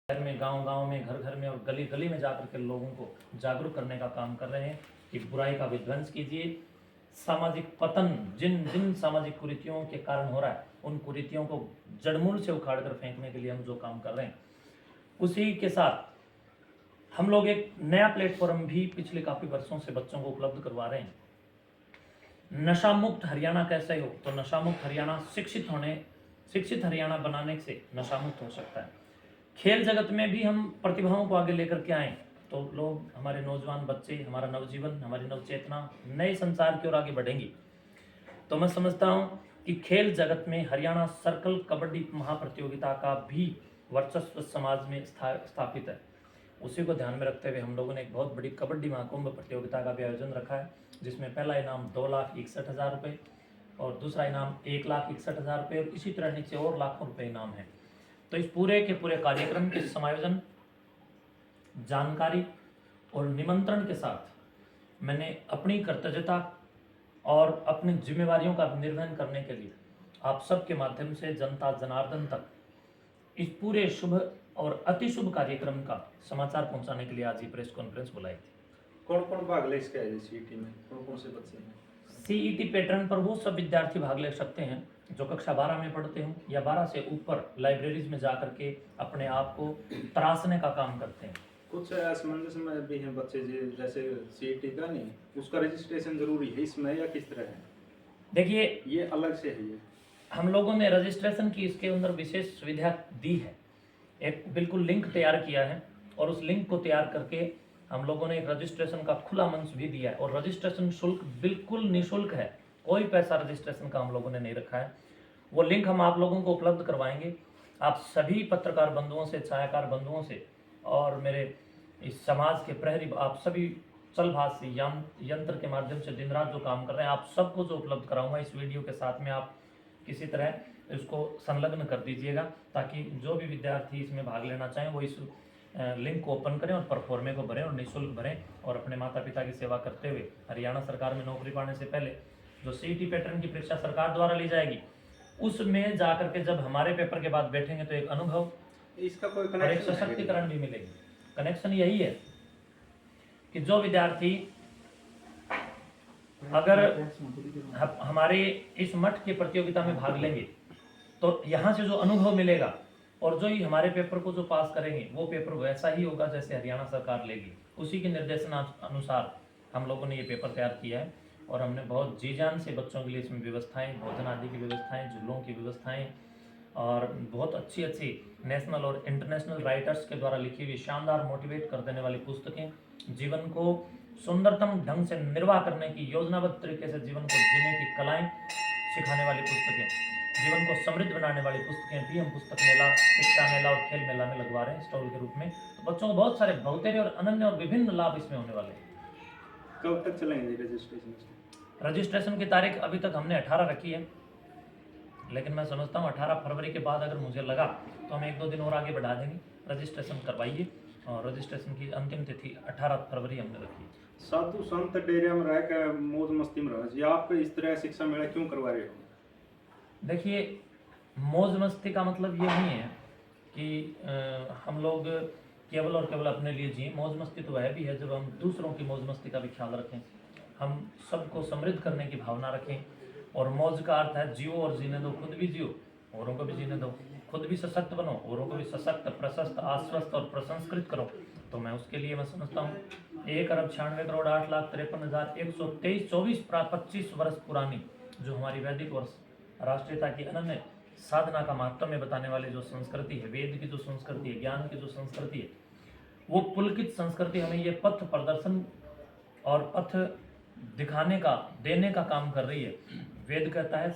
शहर में, गांव-गांव में, घर-घर में और गली-गली में जाकर के लोगों को जागरूक करने का काम कर रहे हैं कि बुराई का विध्वंस कीजिए। सामाजिक पतन जिन जिन सामाजिक कुरीतियों के कारण हो रहा है, उन कुरीतियों को जड़मूल से उखाड़ कर फेंकने के लिए हम जो काम कर रहे हैं, उसी के साथ हम लोग एक नया प्लेटफॉर्म भी पिछले काफ़ी वर्षों से बच्चों को उपलब्ध करवा रहे हैं। नशा मुक्त हरियाणा कैसे हो? तो नशा मुक्त हरियाणा शिक्षित हरियाणा बनाने से नशा मुक्त हो सकता है। खेल जगत में भी हम प्रतिभाओं को आगे लेकर के आए तो लोग, हमारे नौजवान बच्चे, हमारा नवजीवन, हमारी नवचेतना नए संसार की ओर आगे बढ़ेंगी। तो मैं समझता हूँ कि खेल जगत में हरियाणा सर्कल कबड्डी महाप्रतियोगिता का भी वर्चस्व समाज में स्थापित है। उसी को ध्यान में रखते हुए हम लोगों ने एक बहुत बड़ी कबड्डी महाकुंभ प्रतियोगिता का भी आयोजन रखा है, जिसमें पहला इनाम 2,61,000 रुपये और दूसरा इनाम 1,61,000 रुपये और इसी तरह नीचे और लाखों रुपये इनाम है। तो इस पूरे के पूरे कार्यक्रम के समायोजन, जानकारी और निमंत्रण के साथ मैंने अपनी कर्तव्यता और अपनी जिम्मेवारियों का निर्वहन करने के लिए आप सबके माध्यम से जनता जनार्दन तक इस पूरे शुभ और अति शुभ कार्यक्रम का समाचार पहुंचाने के लिए आज ये प्रेस कॉन्फ्रेंस बुलाई थी। कौन कौन भाग ले इसके सीईटी में? कौन कौन से बच्चे हैं? सीईटी पैटर्न पर वो सब विद्यार्थी भाग ले सकते हैं जो कक्षा 12 में पढ़ते हों या 12 से ऊपर लाइब्रेरीज में जाकर के अपने आप को तराशने का काम करते हैं। कुछ असमंजस में भी हैं बच्चे जैसे सीईटी का नहीं, उसका रजिस्ट्रेशन जरूरी है इसमें या किस तरह है? देखिए, ये अलग से है। ये हम लोगों ने रजिस्ट्रेशन की इसके अंदर विशेष सुविधा दी है, एक बिल्कुल लिंक तैयार किया है और उस लिंक को तैयार करके हम लोगों ने एक रजिस्ट्रेशन का खुला मंच भी दिया है और रजिस्ट्रेशन शुल्क बिल्कुल निःशुल्क है, कोई पैसा रजिस्ट्रेशन का हम लोगों ने नहीं रखा है। वो लिंक हम आप लोगों को उपलब्ध करवाएंगे। आप सभी पत्रकार बंधुओं से, छायाकार बंधुओं से और मेरे इस समाज के प्रहरी, आप सभी चलभाष यंत्र के माध्यम से दिन रात जो काम कर रहे हैं, आप सबको जो उपलब्ध कराऊंगा इस वीडियो के साथ में, आप किसी तरह इसको संलग्न कर दीजिएगा ताकि जो भी विद्यार्थी इसमें भाग लेना चाहें वो इस लिंक को ओपन करें और परफॉर्मे को भरें और निःशुल्क भरें और अपने माता पिता की सेवा करते हुए हरियाणा सरकार में नौकरी पाने से पहले जो सीईटी पैटर्न की परीक्षा सरकार द्वारा ली जाएगी, उसमें जाकर के जब हमारे पेपर के बाद बैठेंगे तो एक अनुभव, इसका कोई और एक सशक्तिकरण भी मिलेगी। कनेक्शन यही है कि जो विद्यार्थी अगर हमारे इस मठ की प्रतियोगिता में भाग लेंगे तो यहाँ से जो अनुभव मिलेगा और जो ही हमारे पेपर को जो पास करेंगे वो पेपर वैसा ही होगा जैसे हरियाणा सरकार लेगी। उसी के निर्देशन अनुसार हम लोगों ने ये पेपर तैयार किया है और हमने बहुत जी जान से बच्चों के लिए इसमें व्यवस्थाएं, भोजन आदि की व्यवस्थाएं, झूलों की व्यवस्थाएं और बहुत अच्छी अच्छी नेशनल और इंटरनेशनल राइटर्स के द्वारा लिखी हुई शानदार मोटिवेट कर देने वाली पुस्तकें, जीवन को सुंदरतम ढंग से निर्वाह करने की योजनाबद्ध तरीके से जीवन को जीने की कलाएं सिखाने वाली पुस्तकें, जीवन को समृद्ध बनाने वाली पुस्तकें भी हम पुस्तक मेला, शिक्षा मेला और खेल मेला में लगवा रहे हैं स्टॉल के रूप में। तो बच्चों को बहुत सारे बहुतेरे और अनन्य और विभिन्न लाभ इसमें होने वाले हैं। कब तक चलेंगे रजिस्ट्रेशन? रजिस्ट्रेशन की तारीख अभी तक हमने 18 रखी है, लेकिन मैं समझता हूँ 18 फरवरी के बाद अगर मुझे लगा तो हम 1-2 दिन और आगे बढ़ा देंगे। रजिस्ट्रेशन करवाइए और रजिस्ट्रेशन की अंतिम तिथि 18 फरवरी हमने रखी है। साधु संत डेरिया में रह कर मौज मस्ती में रह, आप इस तरह शिक्षा मेला क्यों करवा रहे हो? देखिए, मौज मस्ती का मतलब ये नहीं है कि हम लोग केवल और केवल अपने लिए जिए। मौज मस्ती तो वह भी है जब हम दूसरों की मौज मस्ती का भी ख्याल रखें, हम सबको समृद्ध करने की भावना रखें। और मौज का अर्थ है जियो और जीने दो, खुद भी जियो औरों को भी जीने दो, खुद भी सशक्त बनो, औरों को भी सशक्त, प्रशस्त, आश्वस्त और प्रसंस्कृत करो। तो मैं उसके लिए मैं समझता हूँ 1,96,08,53,123 वर्ष पुरानी जो हमारी वैदिक वर्ष राष्ट्रीयता की अनन्य साधना का महत्व में बताने वाली जो संस्कृति है, वेद की जो संस्कृति है, ज्ञान की जो संस्कृति है, वो पुलकित संस्कृति हमें ये पथ प्रदर्शन और पथ दिखाने का, देने का काम कर रही है। वेद कहता है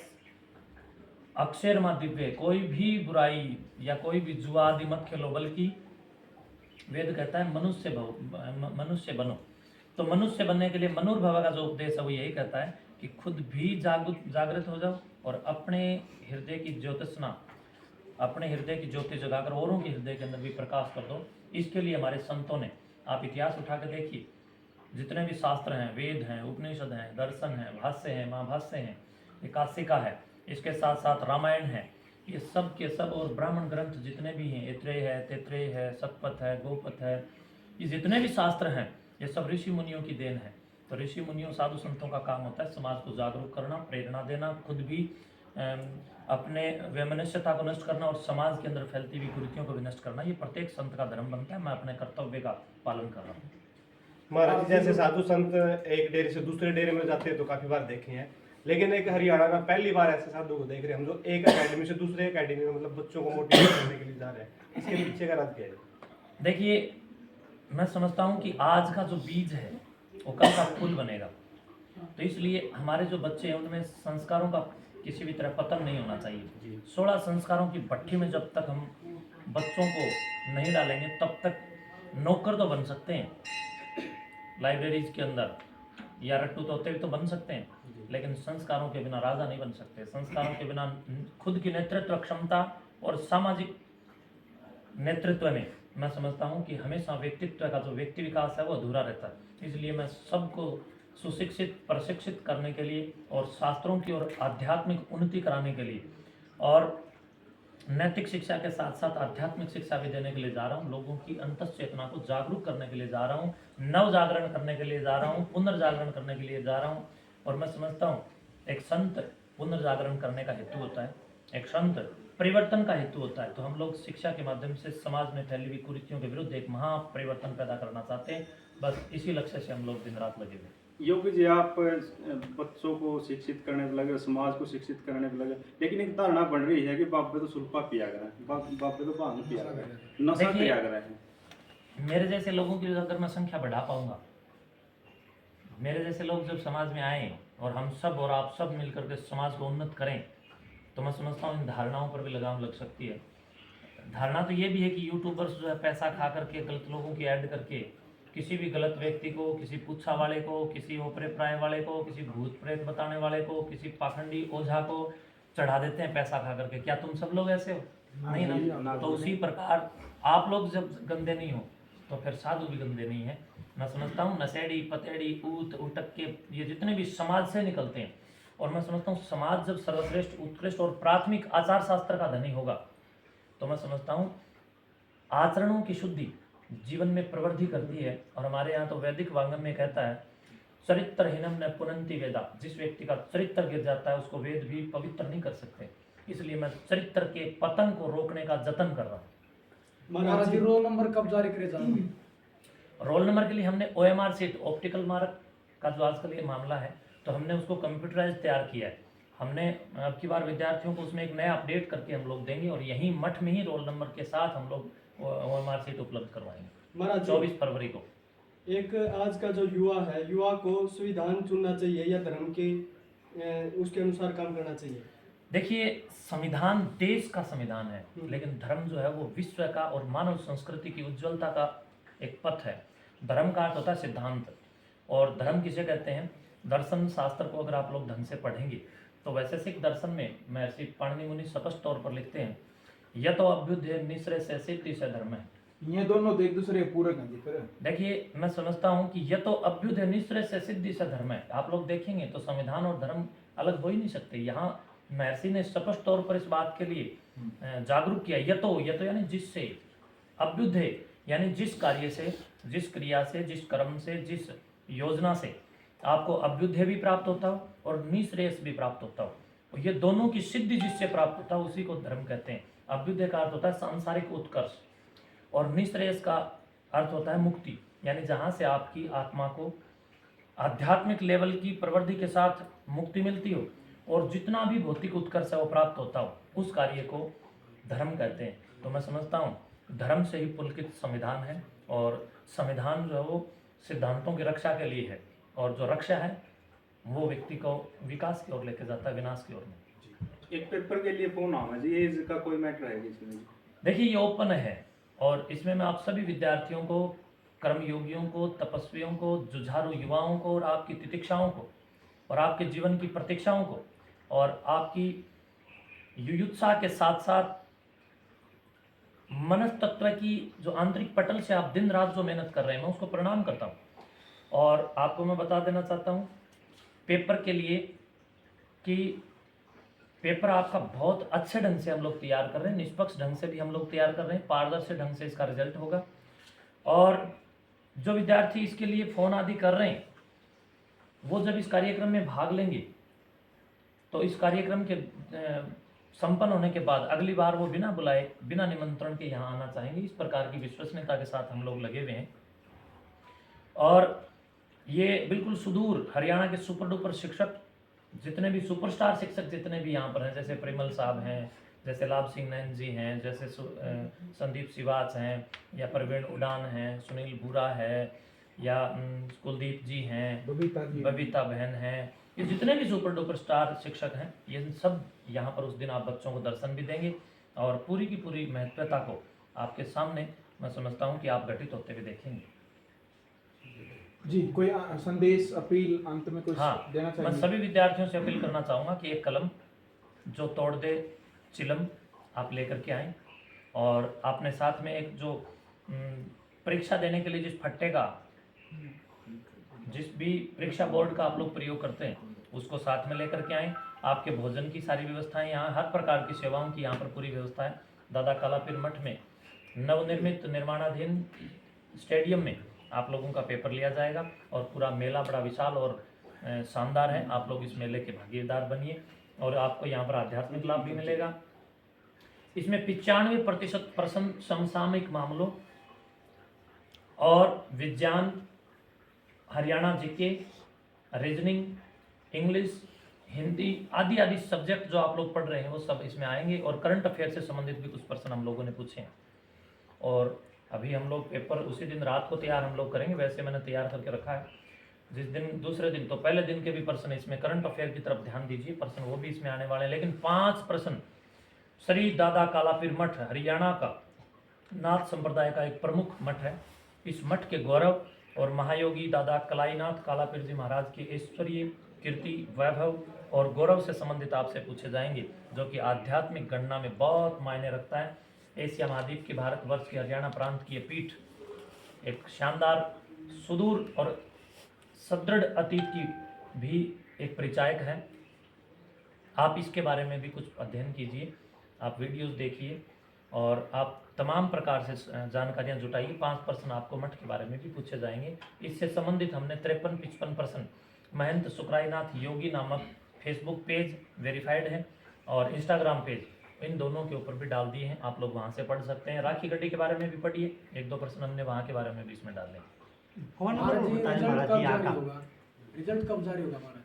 अक्षर मा दिव्य, कोई भी बुराई या कोई भी जुआ आदि मत खेलो, बल्कि वेद कहता है मनुष्य बनो। तो मनुष्य बनने के लिए मनुर्भव का जो उपदेश है वो यही कहता है कि खुद भी जागृत हो जाओ और अपने हृदय की ज्योतिषना, अपने हृदय की ज्योति जगाकर औरों के हृदय के अंदर भी प्रकाश कर दो। इसके लिए हमारे संतों ने, आप इतिहास उठा कर देखिए, जितने भी शास्त्र हैं, वेद हैं, उपनिषद हैं, दर्शन हैं, भाष्य हैं, महाभाष्य हैं, एकाशिका है, इसके साथ साथ रामायण है, ये सब के सब और ब्राह्मण ग्रंथ जितने भी हैं, ऐत्रेय है, तैत्रेय है, सतपथ है, गोपथ है, ये जितने भी शास्त्र हैं ये सब ऋषि मुनियों की देन है। तो ऋषि मुनियों साधु संतों का काम होता है समाज को जागरूक करना, प्रेरणा देना, खुद भी अपने वैमनस्यता को नष्ट करना और समाज के अंदर फैलती हुई कुरीतियों को भी नष्ट करना। ये प्रत्येक संत का धर्म बनता है। मैं अपने कर्तव्य का पालन कर रहा हूँ। महाराज जी, जैसे साधु संत एक डेरे से दूसरे डेरे में जाते हैं तो काफी बार देखे हैं, लेकिन एक हरियाणा में पहली बार ऐसे साधु को देख रहे हैं हम जो एक एकेडमी से दूसरे एकेडमी में मतलब बच्चों को मोटिवेट करने के लिए जा रहे हैं। इसके पीछे का राज क्या है? देखिए, मैं समझता हूँ कि आज का जो बीज है वो कल का फूल बनेगा। तो इसलिए हमारे जो बच्चे हैं उनमें संस्कारों का किसी भी तरह पतन नहीं होना चाहिए। 16 संस्कारों की भट्टी में जब तक हम बच्चों को नहीं डालेंगे तब तक नौकर तो बन सकते हैं लाइब्रेरीज के अंदर, या रट्टू तोते भी तो बन सकते हैं, लेकिन संस्कारों के बिना राजा नहीं बन सकते। संस्कारों के बिना खुद की नेतृत्व क्षमता और सामाजिक नेतृत्व में मैं समझता हूँ कि हमेशा व्यक्तित्व का जो व्यक्ति विकास है वो अधूरा रहता है। इसलिए मैं सबको सुशिक्षित प्रशिक्षित करने के लिए और शास्त्रों की और आध्यात्मिक उन्नति कराने के लिए और नैतिक शिक्षा के साथ साथ आध्यात्मिक शिक्षा भी देने के लिए जा रहा हूँ। लोगों की अंतःचेतना को जागरूक करने के लिए जा रहा हूँ, नव जागरण करने के लिए जा रहा हूँ, पुनर्जागरण करने के लिए जा रहा हूँ। और मैं समझता हूँ एक संत पुनर्जागरण करने का हेतु होता है, एक संत परिवर्तन का हेतु होता है। तो हम लोग शिक्षा के माध्यम से समाज में फैली हुई कुरीतियों के विरुद्ध एक महापरिवर्तन पैदा करना चाहते हैं। बस इसी लक्ष्य से हम लोग दिन रात लगे हुए हैं। योगी जी, आप बच्चों को शिक्षित करने पे लगे, समाज को शिक्षित करने पे लगे, लेकिन एक धारणा बन रही है कि बाप पे तो सुल्फा पिया करें, बाप पे तो भांग पिया करें, नशा किया करें। मेरे जैसे लोगों की अगर मैं संख्या बढ़ा पाऊंगा, मेरे जैसे लोग जब समाज में आए और हम सब और आप सब मिलकर के समाज को उन्नत करें, तो मैं समझता हूँ इन धारणाओं पर भी लगाम लग सकती है। धारणा तो ये भी है कि यूट्यूबर्स जो है पैसा खा करके गलत लोगों की ऐड करके किसी भी गलत व्यक्ति को, किसी पुच्छा वाले को, किसी ओपरे प्राय वाले को, किसी भूत प्रेत बताने वाले को, किसी पाखंडी ओझा को चढ़ा देते हैं पैसा खा करके। क्या तुम सब लोग ऐसे हो? नहीं ना। तो उसी प्रकार आप लोग जब गंदे नहीं हो तो फिर साधु भी गंदे नहीं है। मैं समझता हूँ नशेड़ी, पतेड़ी, ऊत, उटक के ये जितने भी समाज से निकलते हैं, और मैं समझता हूँ समाज जब सर्वश्रेष्ठ, उत्कृष्ट और प्राथमिक आचार शास्त्र का धनी होगा तो मैं समझता हूँ आचरणों की शुद्धि जीवन में प्रवृद्धि करती है। और हमारे यहाँ तो वैदिक वांगम में कहता है चरित्रहीनम न पुनंति वेदा। जिस व्यक्ति का चरित्र गिर जाता है उसको वेद भी पवित्र नहीं कर सकते। इसलिए मैं चरित्र के पतन को रोकने का जतन कर रहा हूँ। महाराज जी, रोल नंबर कब जारी करे जाएंगे? रोल नंबर के लिए हमने OMR सीट, ऑप्टिकल मार्क का जो आजकल ये मामला है, तो हमने उसको कंप्यूटराइज तैयार किया है। हमने अब की बार विद्यार्थियों को उसमें एक नया अपडेट करके हम लोग देंगे और यहीं मठ में ही रोल नंबर के साथ हम लोग OMR सीट उपलब्ध करवाएंगे महाराज 24 फरवरी को। एक आज का जो युवा है, युवा को संविधान चुनना चाहिए या धर्म के उसके अनुसार काम करना चाहिए? देखिए, संविधान देश का संविधान है, लेकिन धर्म जो है वो विश्व का और मानव संस्कृति की उज्ज्वलता का एक पथ है। धर्म का अर्थ होता है सिद्धांत, और धर्म किसे कहते हैं? दर्शन शास्त्र को अगर आप लोग ढंग से पढ़ेंगे तो वैशेषिक दर्शन में महर्षि पाणिनि मुनि स्पष्ट तौर पर लिखते हैं यह तो अभ्युदय निश्रय से सिद्धि से धर्म है। ये दोनों तो एक दूसरे के पूरक हैं जी। फिर देखिए, मैं समझता हूँ कि यह तो अभ्युदय निश्रय से सिद्धि से धर्म है। आप लोग देखेंगे तो संविधान और धर्म अलग हो ही नहीं सकते। यहाँ महर्षि ने स्पष्ट तौर पर इस बात के लिए जागरूक किया। यह तो यानी जिससे, अभ्युदय यानी जिस कार्य से, जिस क्रिया से, जिस कर्म से, जिस योजना से आपको अभ्युदय भी प्राप्त होता हो और निश्रेयस भी प्राप्त होता हो, और ये दोनों की सिद्धि जिससे प्राप्त होता है उसी को धर्म कहते हैं। अभ्युदय का अर्थ होता है सांसारिक उत्कर्ष और निश्रेयस का अर्थ होता है मुक्ति, यानी जहाँ से आपकी आत्मा को आध्यात्मिक लेवल की प्रवृत्ति के साथ मुक्ति मिलती हो और जितना भी भौतिक उत्कर्ष है वो प्राप्त होता हो, उस कार्य को धर्म कहते हैं। तो मैं समझता हूँ धर्म से ही पुलकित संविधान है, और संविधान जो है वो सिद्धांतों की रक्षा के लिए है, और जो रक्षा है वो व्यक्ति को विकास की ओर लेके जाता है, विनाश की ओर नहीं। एक पेपर के लिए फोन आना जी, एज का कोई मैटर है इसमें? देखिए, ये ओपन है और इसमें मैं आप सभी विद्यार्थियों को, कर्मयोगियों को, तपस्वियों को, जुझारू युवाओं को और आपकी तितिक्षाओं को और आपके जीवन की प्रतीक्षाओं को और आपकी युयुत्सा के साथ साथ मनस्तत्व की जो आंतरिक पटल से आप दिन रात जो मेहनत कर रहे हैं, मैं उसको प्रणाम करता हूँ। और आपको मैं बता देना चाहता हूँ पेपर के लिए कि पेपर आपका बहुत अच्छे ढंग से हम लोग तैयार कर रहे हैं, निष्पक्ष ढंग से भी हम लोग तैयार कर रहे हैं, पारदर्शी ढंग से इसका रिजल्ट होगा। और जो विद्यार्थी इसके लिए फ़ोन आदि कर रहे हैं, वो जब इस कार्यक्रम में भाग लेंगे तो इस कार्यक्रम के संपन्न होने के बाद अगली बार वो बिना बुलाए, बिना निमंत्रण के यहाँ आना चाहेंगे। इस प्रकार की विश्वसनीयता के साथ हम लोग लगे हुए हैं। और ये बिल्कुल सुदूर हरियाणा के सुपर डुपर शिक्षक, जितने भी सुपरस्टार शिक्षक जितने भी यहाँ पर हैं, जैसे परिमल साहब हैं, जैसे लाभ सिंह नैन जी हैं, जैसे संदीप सिवाच हैं, या प्रवीण उड़ान हैं, सुनील भूरा है, या कुलदीप जी हैं, बबीता बहन हैं, ये जितने भी सुपर डुपर स्टार शिक्षक हैं, ये सब यहाँ पर उस दिन आप बच्चों को दर्शन भी देंगे और पूरी की पूरी महत्वता को आपके सामने मैं समझता हूँ कि आप घटित होते हुए देखेंगे। जी, कोई संदेश, अपील अंत में कुछ देना मैं चाहिए? सभी विद्यार्थियों से अपील करना चाहूँगा कि एक कलम जो तोड़ दे चिलम आप लेकर के आएँ, और आपने साथ में एक जो परीक्षा देने के लिए जिस फट्टे का, जिस भी परीक्षा बोर्ड का आप लोग प्रयोग करते हैं, उसको साथ में लेकर के आएँ। आपके भोजन की सारी व्यवस्थाएं यहाँ, हर प्रकार की सेवाओं की यहाँ पर पूरी व्यवस्था है। दादा कालापीर मठ में नवनिर्मित निर्माणाधीन स्टेडियम में आप लोगों का पेपर लिया जाएगा, और पूरा मेला बड़ा विशाल और शानदार है। आप लोग इस मेले के भागीदार बनिए और आपको यहाँ पर आध्यात्मिक लाभ भी मिलेगा। इसमें 95% समसामयिक मामलों और विज्ञान, Haryana GK, reasoning, English, Hindi आदि आदि सब्जेक्ट जो आप लोग पढ़ रहे हैं वो सब इसमें आएंगे, और करंट अफेयर से संबंधित भी कुछ प्रश्न हम लोगों ने पूछे हैं। और अभी हम लोग पेपर उसी दिन रात को तैयार हम लोग करेंगे, वैसे मैंने तैयार करके रखा है। जिस दिन दूसरे दिन, तो पहले दिन के भी प्रश्न इसमें करंट अफेयर की तरफ ध्यान दीजिए, प्रश्न वो भी इसमें आने वाले हैं। लेकिन 5 प्रश्न श्री दादा कालापीर मठ, हरियाणा का नाथ संप्रदाय का एक प्रमुख मठ है, इस मठ के गौरव और महायोगी दादा कलाईनाथ कालापीर जी महाराज के ऐश्वर्य, कीर्ति, वैभव और गौरव से संबंधित आपसे पूछे जाएंगे, जो कि आध्यात्मिक गणना में बहुत मायने रखता है। एशिया महाद्वीप की, भारतवर्ष की, हरियाणा प्रांत की ये पीठ एक शानदार, सुदूर और सदृढ़ अतीत की भी एक परिचायक है। आप इसके बारे में भी कुछ अध्ययन कीजिए, आप वीडियोस देखिए, और आप तमाम प्रकार से जानकारियां जुटाइए। 5 प्रश्न आपको मठ के बारे में भी पूछे जाएंगे। इससे संबंधित हमने 53-55 प्रश्न महंत सुकराईनाथ योगी नामक फेसबुक पेज वेरीफाइड है और इंस्टाग्राम पेज, इन दोनों के ऊपर भी डाल दिए हैं। आप लोग वहां से पढ़ सकते हैं। राखी गड्डी के बारे में भी पढ़िए, 1-2 प्रश्न हमने वहां के बारे में भी इसमें डाले। रिजल्ट कब जारी होगा महाराज?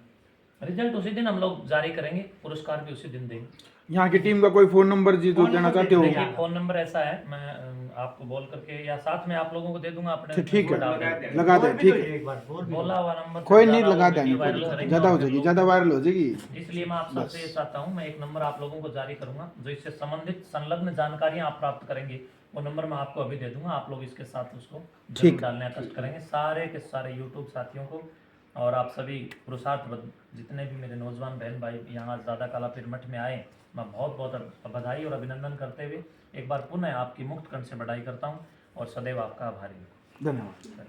रिजल्ट उसी दिन हम लोग जारी करेंगे, पुरस्कार भी उसी दिन देंगे। यहाँ की टीम का कोई फोन नंबर जी जो देना चाहते हो? देखिए, फोन नंबर ऐसा है, मैं आपको बोल करके या साथ में आप लोगों को दे दूंगा अपने। ठीक है, डाल देंगे। लगा दे, ठीक है, बोला हुआ नंबर कोई नहीं, लगा देंगे, देंगे, ज्यादा हो जाएगी, ज्यादा वायरल हो जाएगी। इसलिए मैं आप सबसे ये चाहता हूँ, मैं एक नंबर आप लोगों को जारी करूंगा, जो इससे संबंधित संलग्न जानकारियां आप प्राप्त करेंगे। वो नंबर मैं आपको अभी दे दूंगा, आप लोग इसके साथ उसको जरूर डालने का कष्ट करेंगे, सारे के सारे यूट्यूब साथियों को। और आप सभी पुरुषार्थ जितने भी मेरे नौजवान बहन भाई यहाँ दादा कालापीर मठ में आए, मैं बहुत बहुत बधाई और अभिनंदन करते हुए एक बार पुनः आपकी मुक्त कंठ से बधाई करता हूँ और सदैव आपका आभारी हूँ। धन्यवाद।